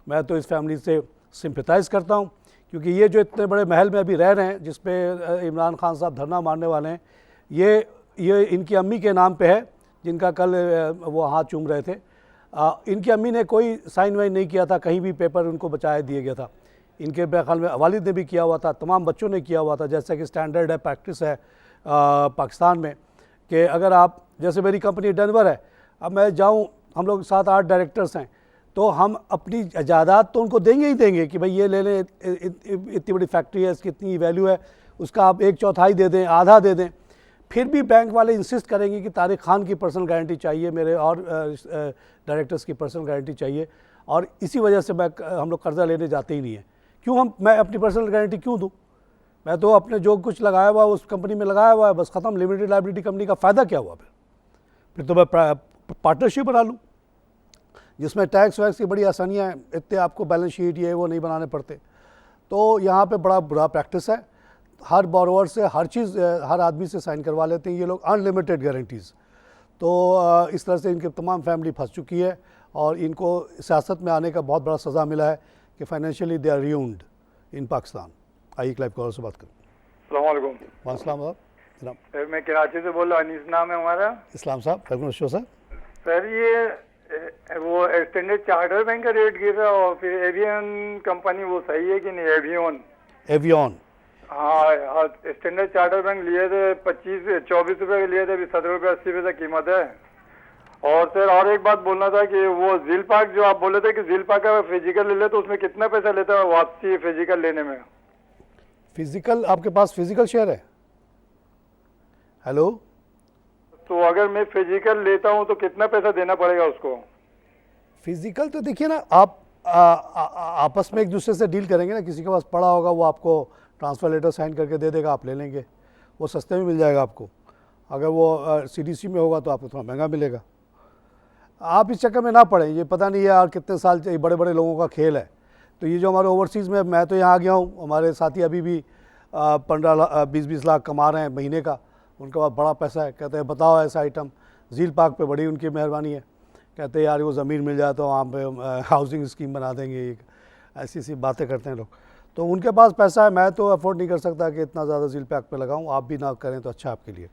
मैं तो इस फैमिली से सिंपैथाइज़ करता हूँ, क्योंकि ये जो इतने बड़े महल में अभी रह रहे हैं जिस पे इमरान खान साहब धरना मारने वाले हैं, ये इनकी अम्मी के नाम पे है, जिनका कल वो हाथ चूम रहे थे। इनकी अम्मी ने कोई साइन वाइन नहीं किया था, कहीं भी पेपर उनको बचाया दिया गया था। इनके ख्याल में वालिद ने भी किया हुआ था, तमाम बच्चों ने किया हुआ था, जैसा कि स्टैंडर्ड है, प्रैक्टिस है पाकिस्तान में, कि अगर आप, जैसे मेरी कंपनी डेनवर है, अब मैं जाऊँ, हम लोग 7-8 डायरेक्टर्स हैं, तो हम अपनी जायदाद तो उनको देंगे ही देंगे कि भाई ये ले लें, इतनी बड़ी फैक्ट्री है, इसकी इतनी वैल्यू है, उसका आप 1/4 दे दें, आधा दे दें। फिर भी बैंक वाले इंसिस्ट करेंगे कि तारिक खान की पर्सनल गारंटी चाहिए, मेरे और डायरेक्टर्स की पर्सनल गारंटी चाहिए, और इसी वजह से हम लोग कर्जा लेने जाते ही नहीं हैं। क्यों मैं अपनी पर्सनल गारंटी क्यों दूँ? मैं तो अपने जो कुछ लगाया हुआ उस कंपनी में लगाया हुआ है, बस ख़त्म। लिमिटेड लायबिलिटी कंपनी का फ़ायदा क्या हुआ? फिर तो मैं पार्टनरशिप बना लूँ जिसमें टैक्स वैक्स की बड़ी आसानियाँ हैं, इतने आपको बैलेंस शीट ये वो नहीं बनाने पड़ते। तो यहाँ पे बड़ा बुरा प्रैक्टिस है, हर बोरोवर से हर चीज़ हर आदमी से साइन करवा लेते हैं ये लोग, अनलिमिटेड गारंटीज़। तो इस तरह से इनकी तमाम फैमिली फंस चुकी है और इनको सियासत में आने का बहुत बड़ा सज़ा मिला है कि फाइनेंशियली दे आर रूइंड इन पाकिस्तान। आइए क्लाइव कॉलर से बात करें। अस्सलाम वालेकुम। वालेकुम सलाम। सर मैं कराची से बोल रहा हूँ, अनीस नाम है हमारा। इस्लाम साहब, वेलकम सर। सर ये वो स्टैंडर्ड चार्टर बैंक का रेट गिर रहा और फिर एवियन कंपनी वो सही है कि नहीं? एवियन हाँ, स्टैंडर्ड चार्टर बैंक लिए थे 24 रुपये के लिए थे, अभी 17 रुपये 80 पैसे कीमत है। और सर और एक बात बोलना था कि वो झील पार्क जो आप बोले थे कि झील पार्क का फिजिकल ले ले तो उसमें कितना पैसा लेता है वापसी फिजिकल लेने में? फिजिकल, आपके पास फिजिकल शेयर है? हेलो, तो अगर मैं फिजिकल लेता हूँ तो कितना पैसा देना पड़ेगा उसको? फिजिकल तो देखिए ना, आप आपस में एक दूसरे से डील करेंगे ना, किसी के पास पड़ा होगा वो आपको ट्रांसफ़र लेटर साइन करके दे देगा, आप ले लेंगे, वो सस्ते में मिल जाएगा आपको। अगर वो सीडीसी में होगा तो आपको थोड़ा महंगा मिलेगा। आप इस चक्कर में ना पड़ें, ये पता नहीं है यार कितने साल ये बड़े बड़े लोगों का खेल है। तो ये जो हमारे ओवरसीज़ में, मैं तो यहाँ आ गया हूँ, हमारे साथी अभी भी 15-20 लाख कमा रहे हैं महीने का, उनके पास बड़ा पैसा है। कहते हैं बताओ ऐसा आइटम, झील पार्क पे बड़ी उनकी मेहरबानी है, कहते हैं यार वो ज़मीन मिल जाए तो वहाँ पे हाउसिंग स्कीम बना देंगे, ऐसी सी बातें करते हैं लोग। तो उनके पास पैसा है, मैं तो अफोर्ड नहीं कर सकता कि इतना ज़्यादा झील पार्क पे लगाऊँ। आप भी ना करें तो अच्छा आपके लिए।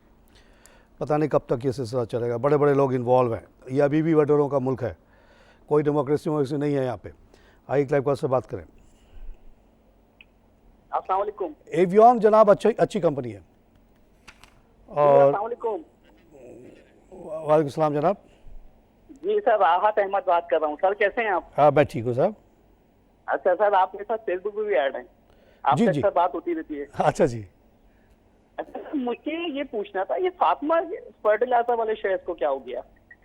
पता नहीं कब तक ये सिलसिला चलेगा, बड़े बड़े लोग इन्वॉल्व हैं, ये अभी भी वडोरों का मुल्क है, कोई डेमोक्रेसी वोक्रेसी नहीं है यहाँ पे। आइए क्लाइव कॉल से बात करें। अस्सलाम वालेकुम। एवियन जनाब अच्छी कंपनी है। और वालेकुम सलाम जनाब। जी सर, राहत अहमद बात कर रहा हूँ। सर कैसे हैं आप? हाँ मैं ठीक हूँ साहब। अच्छा सर, आप मेरे साथ फेसबुक पे भी ऐड हैं, आपसे अक्सर बात होती रहती है। अच्छा जी। अच्छा, मुझे ये पूछना था, ये फातिमा फर्टिलाइजर वाले शेयर्स को क्या हो गया,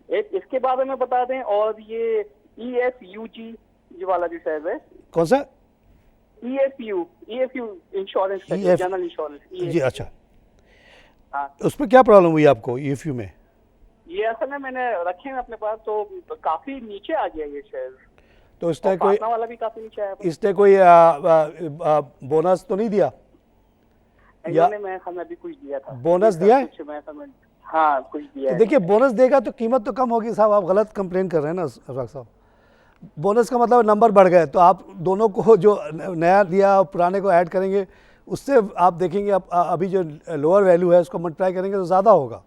एक इसके बारे में बता दें। और ये EFUG ये वाला जो शेयर है, कौन सा? EFU इंश्योरेंस, जनरल इंश्योरेंस जी। अच्छा, हाँ, उस पर क्या प्रॉब्लम हुई आपको EFU में? ये असल में मैंने रखे हैं अपने पास, तो काफी नीचे आ गया ये शेयर। तो इसने कोई वाला भी काफी नीचे आया। इसने कोई बोनस तो नहीं दिया? या मैं हमें भी कुछ दिया था। बोनस दिया है? हाँ कुछ दिया है। देखिए बोनस देगा तो कीमत तो कम होगी साहब, आप गलत कंप्लेन कर रहे हैं ना अफराक साहब। बोनस का मतलब नंबर बढ़ गए, तो आप दोनों को जो नया दिया पुराने को ऐड करेंगे, उससे आप देखेंगे अभी जो लोअर वैल्यू है उसको मल्टीप्लाई करेंगे तो ज़्यादा होगा।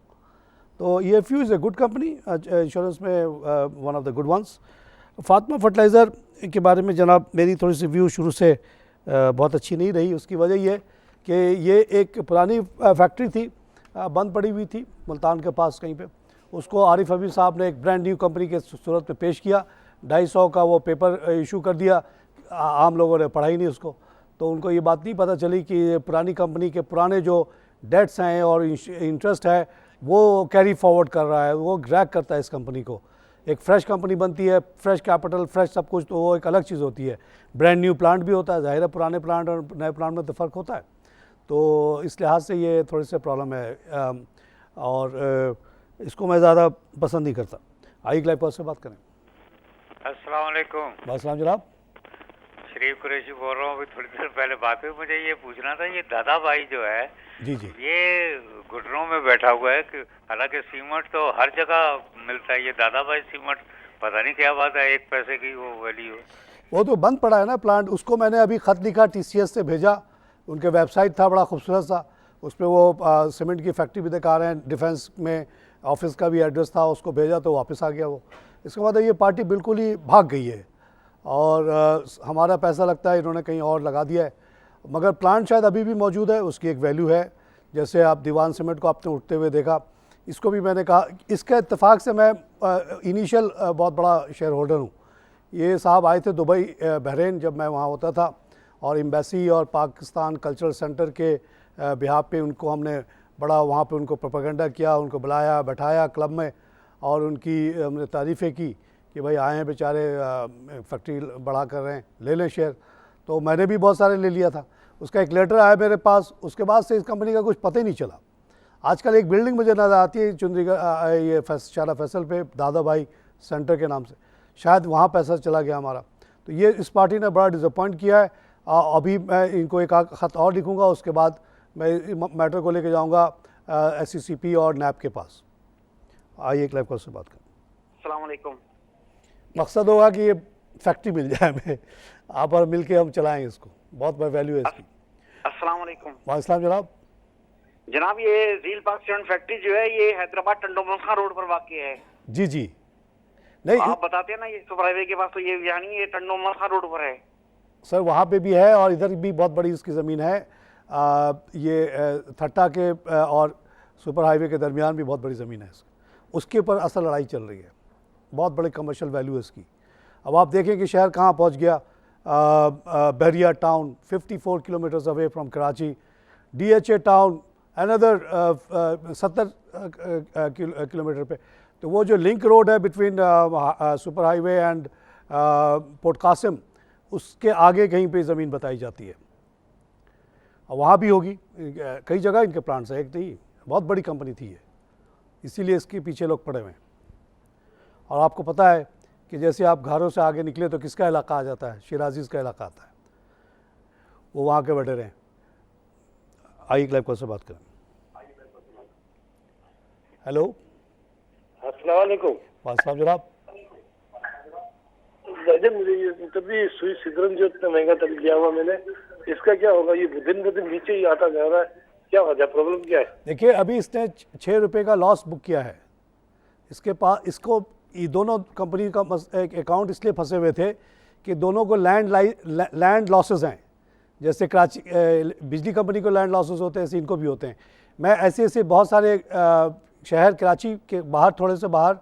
तो EFU is a good company, insurance में one of the good ones. Fatima fertilizer के बारे में जनाब मेरी थोड़ी सी व्यू शुरू से बहुत अच्छी नहीं रही। उसकी वजह ये कि ये एक पुरानी फैक्ट्री थी, बंद पड़ी हुई थी मुल्तान के पास कहीं पे। उसको आरिफ हबीब साहब ने एक ब्रांड न्यू कंपनी के सूरत में पेश किया, 250 का वो पेपर इशू कर दिया, आम लोगों ने पढ़ा ही नहीं उसको। तो उनको ये बात नहीं पता चली कि पुरानी कंपनी के पुराने जो डेट्स हैं और इंटरेस्ट है वो कैरी फॉरवर्ड कर रहा है, वो ड्रैग करता है इस कंपनी को। एक फ्रेश कंपनी बनती है, फ्रेश कैपिटल, फ्रेश सब कुछ, तो वो एक अलग चीज़ होती है। ब्रांड न्यू प्लांट भी होता है, ज़ाहिर है पुराने प्लांट और नए प्लांट में तो फ़र्क होता है। तो इस लिहाज से ये थोड़ी सी प्रॉब्लम है और इसको मैं ज़्यादा पसंद नहीं करता। आइए लाइव पर से बात करें। अस्सलाम वालेकुम। वालेकुम जनाब, शरीफ कुरैशी बोल रहा हूँ। अभी थोड़ी देर पहले बात हुई, मुझे ये पूछना था, ये दादा भाई जो है जी जी, ये घुटनों में बैठा हुआ है कि हालांकि सीमेंट तो हर जगह मिलता है, ये दादा भाई सीमेंट पता नहीं क्या बात है, 1 पैसे की वो वैल्यू। वो तो बंद पड़ा है ना प्लांट। उसको मैंने अभी ख़त लिखा, TCS से भेजा, उनके वेबसाइट था बड़ा खूबसूरत सा, उस पर वो सीमेंट की फैक्ट्री भी दिखा रहे हैं, डिफेंस में ऑफिस का भी एड्रेस था, उसको भेजा तो वापस आ गया वो। इसके बाद ये पार्टी बिल्कुल ही भाग गई है और हमारा पैसा लगता है इन्होंने कहीं और लगा दिया है। मगर प्लांट शायद अभी भी मौजूद है, उसकी एक वैल्यू है। जैसे आप दीवान सीमेंट को आपने उठते हुए देखा, इसको भी मैंने कहा, इसके इत्तेफाक से मैं इनिशियल बहुत बड़ा शेयर होल्डर हूँ। ये साहब आए थे दुबई, बहरीन, जब मैं वहाँ होता था, और एम्बेसी और पाकिस्तान कल्चरल सेंटर के बिहाफ पे उनको हमने बड़ा वहाँ पे उनको प्रोपेगेंडा किया, उनको बुलाया, बैठाया क्लब में और उनकी हमने तारीफ़ें की कि भाई आए हैं बेचारे, फैक्ट्री बढ़ा कर रहे हैं, ले लें शेयर। तो मैंने भी बहुत सारे ले लिया था। उसका एक लेटर आया मेरे पास, उसके बाद से इस कंपनी का कुछ पता ही नहीं चला। आजकल एक बिल्डिंग मुझे नज़र आती है चुंदरीगढ़, ये शाला फैसल पे, दादा भाई सेंटर के नाम से, शायद वहाँ पैसा चला गया हमारा। तो ये इस पार्टी ने बड़ा डिसअपॉइंट किया है। अभी मैं इनको एक ख़त और लिखूँगा, उसके बाद मैं मैटर को लेके जाऊँगा SCCP और NAB के पास। आइए एक लाइव कॉल से बात करें। अस्सलाम वालेकुम। मकसद होगा कि ये फैक्ट्री मिल जाए हमें, आप और मिल के हम चलाएँगे इसको, बहुत बड़ी वैल्यू है इसकी। अस्सलाम वालेकुम। वालेकुम जनाब। जनाब ये झील पार्क सीमेंट फैक्ट्री जो है ये हैदराबाद टंडोमल खान रोड पर वाक़ है। जी जी, नहीं आप बताते हैं ना ये सुपर हाईवे के पास, तो ये यानी ये टंडोमल खान रोड पर है सर। वहाँ पे भी है और इधर भी बहुत बड़ी इसकी ज़मीन है। ये थट्टा के और सुपर हाईवे के दरमियान भी बहुत बड़ी ज़मीन है इसकी, उसके ऊपर असल लड़ाई चल रही है। बहुत बड़ी कमर्शियल वैल्यू है इसकी। अब आप देखें कि शहर कहाँ पहुँच गया। Bahria town 54 kilometers away from Karachi, DHA town another 70 kilometer पे। तो वो जो लिंक रोड है between super highway and port Qasim, उसके आगे कहीं पे ज़मीन बताई जाती है। और वहाँ भी होगी, कई जगह इनके प्लांट्स है, एक नहीं, बहुत बड़ी कंपनी थी ये, इसीलिए इसके पीछे लोग पड़े हुए हैं। और आपको पता है कि जैसे आप घरों से आगे निकले तो किसका इलाका आ जाता है, शिराजीज़ का इलाका आता है, वो वहाँ के बैठे रहे। आइए लाइव कॉल से बात करें। हेलो, अस्सलाम वालेकुम। वालेकुम जनाब। मुझे ये कभी सुई सिगरन जो इतना महंगा तक लिया हुआ मैंने, इसका क्या होगा? ये दिन ब दिन नीचे ही आता जा रहा है, क्या वजह, प्रॉब्लम क्या है? देखिए अभी इसने 6 रुपये का लॉस बुक किया है। इसके पास, इसको ये दोनों कंपनी का एक अकाउंट इसलिए फंसे हुए थे कि दोनों को लैंड लॉसेस हैं। जैसे कराची बिजली कंपनी को लैंड लॉसेस होते हैं, ऐसे इनको भी होते हैं। मैं ऐसे बहुत सारे शहर कराची के बाहर, थोड़े से बाहर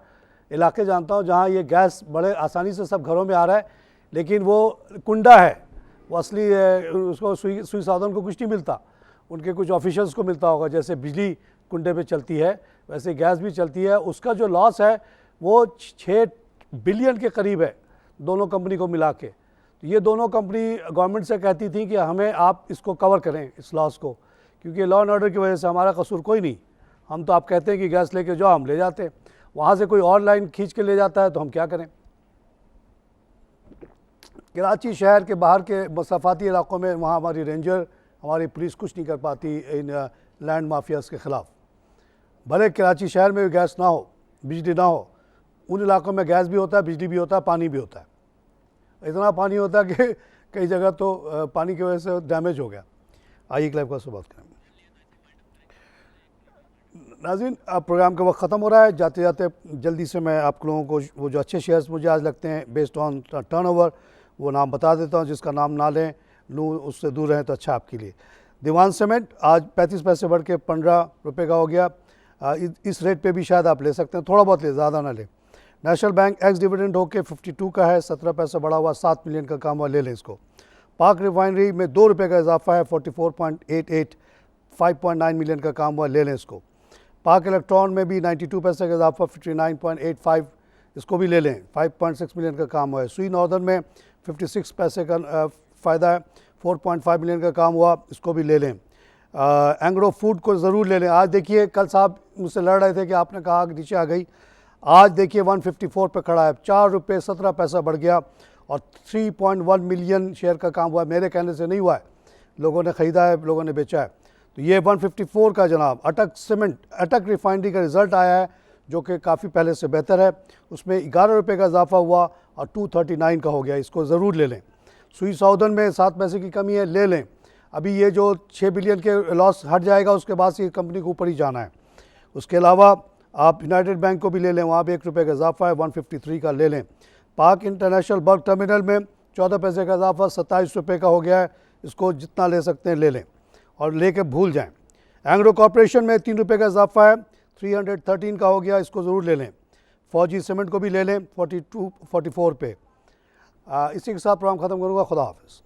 इलाके जानता हूँ जहाँ ये गैस बड़े आसानी से सब घरों में आ रहा है, लेकिन वो कुंडा है, वो असली उसको सुई साधन को कुछ नहीं मिलता, उनके कुछ ऑफिशियल्स को मिलता होगा। जैसे बिजली कुंडे पे चलती है वैसे गैस भी चलती है। उसका जो लॉस है वो 6 बिलियन के करीब है दोनों कंपनी को मिला के। तो ये दोनों कंपनी गवर्नमेंट से कहती थी कि हमें आप इसको कवर करें, इस लॉस को, क्योंकि लॉ एंड ऑर्डर की वजह से हमारा कसूर कोई नहीं। हम तो आप कहते हैं कि गैस लेके जाओ, हम ले जाते हैं। वहाँ से कोई और लाइन खींच के ले जाता है तो हम क्या करें। कराची शहर के बाहर के मसाफाती इलाकों में वहाँ हमारी रेंजर, हमारी पुलिस कुछ नहीं कर पाती इन लैंड माफियाज़ के ख़िलाफ़। भले कराची शहर में गैस ना हो, बिजली ना हो, उन इलाकों में गैस भी होता है, बिजली भी होता है, पानी भी होता है। इतना पानी होता है कि कई जगह तो पानी की वजह से डैमेज हो गया। आइए क्लाइव का से बात करेंगे। नाज़रीन, अब प्रोग्राम का वक्त ख़त्म हो रहा है। जाते जाते जल्दी से मैं आप लोगों को वो जो अच्छे शेयर्स मुझे आज लगते हैं बेस्ड ऑन टर्नओवर, वो नाम बता देता हूँ। जिसका नाम ना लें, लूँ, उससे दूर रहें तो अच्छा आपके लिए। दीवान सीमेंट आज 35 पैसे बढ़ के 15 रुपये का हो गया। इस रेट पे भी शायद आप ले सकते हैं, थोड़ा बहुत ले, ज़्यादा ना लें। नेशनल बैंक एक्स डिविडेंड होके 52 का है, 17 पैसे बढ़ा हुआ, 7 मिलियन का काम हुआ, ले लें इसको। पाक रिफाइनरी में 2 रुपये का इजाफा है, 44.88, 5.9 मिलियन का काम हुआ, ले लें इसको। पाक इलेक्ट्रॉन में भी 92 पैसे का इजाफा, 59.85, इसको भी ले लें, 5.6 मिलियन का काम हुआ है। सुई नॉर्दर्न में 56 पैसे का फ़ायदा है, 4.5 मिलियन का काम हुआ, इसको भी ले लें। एंग्रो फूड को ज़रूर ले लें। आज देखिए, कल साहब मुझसे लड़ रहे थे कि आपने कहा कि नीचे आ गई, आज देखिए 154 पे खड़ा है, 4 रुपये 17 पैसा बढ़ गया और 3.1 मिलियन शेयर का काम हुआ। मेरे कहने से नहीं हुआ है, लोगों ने ख़रीदा है, लोगों ने बेचा है। तो ये 154 का जनाब अटक रिफाइनरी का रिज़ल्ट आया है, जो कि काफ़ी पहले से बेहतर है। उसमें 11 रुपये का इजाफा हुआ और 239 का हो गया, इसको ज़रूर ले लें। सुई साउदर्न में 7 पैसे की कमी है, ले लें। अभी ये जो 6 बिलियन के लॉस हट जाएगा, उसके बाद से कंपनी को ऊपर ही जाना है। उसके अलावा आप यूनाइटेड बैंक को भी ले लें, वहाँ भी 1 रुपये का इजाफा है, 153 का ले लें। पाक इंटरनेशनल बल्क टर्मिनल में 14 पैसे का इजाफा, 27 रुपये का हो गया है, इसको जितना ले सकते हैं ले लें और लेके भूल जाएं। एंग्रो कॉर्पोरेशन में 3 रुपये का इजाफा है, 313 का हो गया, इसको ज़रूर ले लें। फौजी सीमेंट को भी ले लें, 44 पे। इसी के साथ प्रोग्राम ख़त्म करूँगा। खुदा हाफ़िज़।